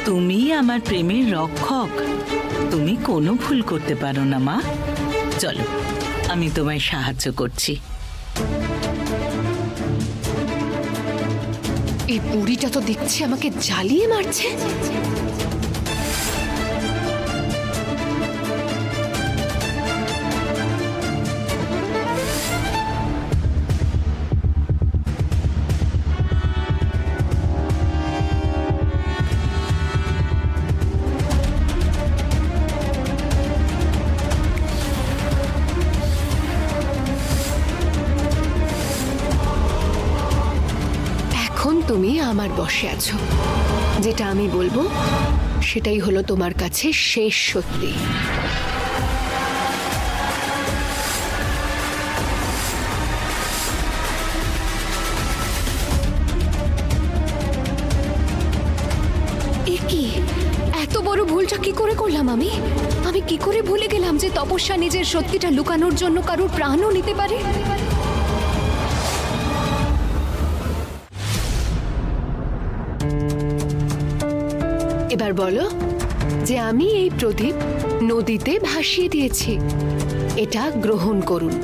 তুমি আমার প্রেমের রক্ষক, তুমি কোনো ভুল করতে পারো না মা। চলো, আমি তোমায় সাহায্য করছি। এই বুড়িটা তো দেখছি আমাকে জ্বালিয়ে মারছে। তুমি আমার বশে আছো, যেটা আমি বলবো সেটাই হলো তোমার কাছে শেষ সত্যি। এ কি, এত বড় ভুলটা কি করে করলাম আমি? আমি কি করে ভুলে গেলাম যে তপস্যা নিজের সত্যিটা লুকানোর জন্য কারোর প্রাণও নিতে পারে? এবার বলো যে আমি এই প্রদীপ নদীতে ভাসিয়ে দিয়েছি, এটা গ্রহণ করুন।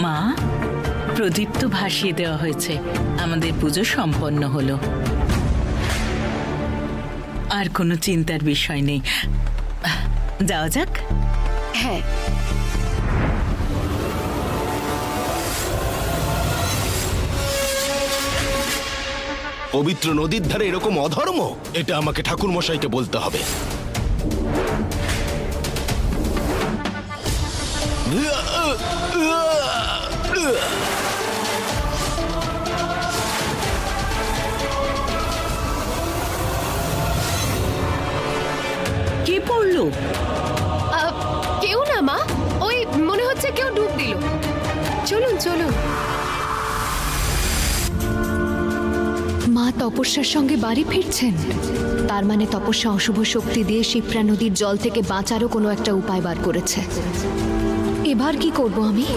মা, প্রদীপ তো ভাসিয়ে দেওয়া হয়েছে, আমাদের পুজো সম্পন্ন হলো। আর কোনো চিন্তার বিষয় নেই, যাওয়া যাক। হ্যাঁ, পবিত্র নদীর ধারে এরকম অধর্ম, এটা আমাকে ঠাকুর মশাইকে বলতে হবে। কে পড়লো? কেউ না মা, ওই মনে হচ্ছে কেউ ডুব দিল। চলুন চলুন। মা তপস্যার সঙ্গে বাড়ি ফিরছেন, তার মানে তপস্যা অশুভ শক্তি দিয়ে শিপ্রা নদীর জল থেকে বাঁচারও কোনো একটা উপায় বার করেছে। এবার কি করব আমি?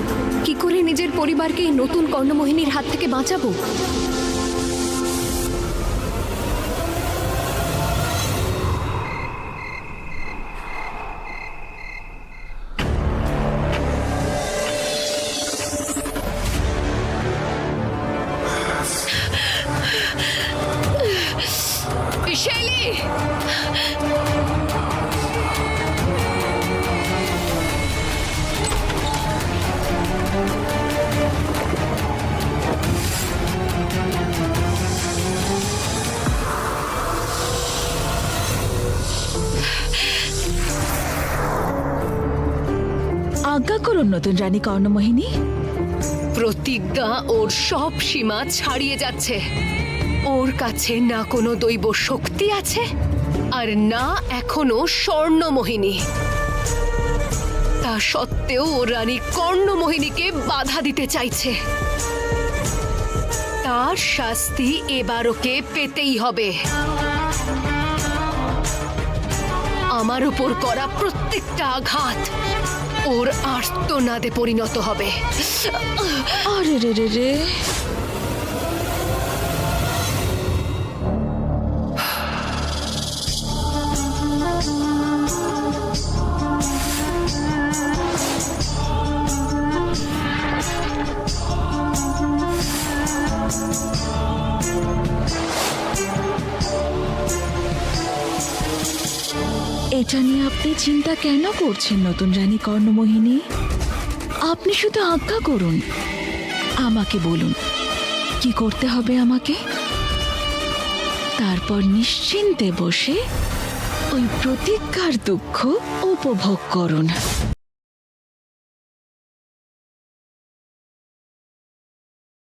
কি করে নিজের পরিবারকে এই নতুন কর্ণমোহিনীর হাত থেকে বাঁচাবো? শেলি! আজ্ঞা করুন নতুন রানী কর্ণমোহিনী। প্রতিজ্ঞা ওর সব সীমা ছাড়িয়ে যাচ্ছে। ওর কাছে না কোনো দৈব শক্তি আছে, আর না এখনো স্বর্ণমোহিনী। তা সত্ত্বেও ও রানী কর্ণমোহিনীকে বাধা দিতে চাইছে। তার শাস্তি এবার ওকে পেতেই হবে। আমার উপর করা প্রত্যেকটা আঘাত ওর আর্তনাদে পরিণত হবে। আরে রে রে রে, এটা নিয়ে আপনি চিন্তা কেন করছেন নতুন রানী কর্ণমোহিনী? আপনি শুধু আজ্ঞা করুন, আমাকে বলুন কি করতে হবে আমাকে, তারপর নিশ্চিন্তে বসে ওই প্রতিজ্ঞার দুঃখ উপভোগ করুন।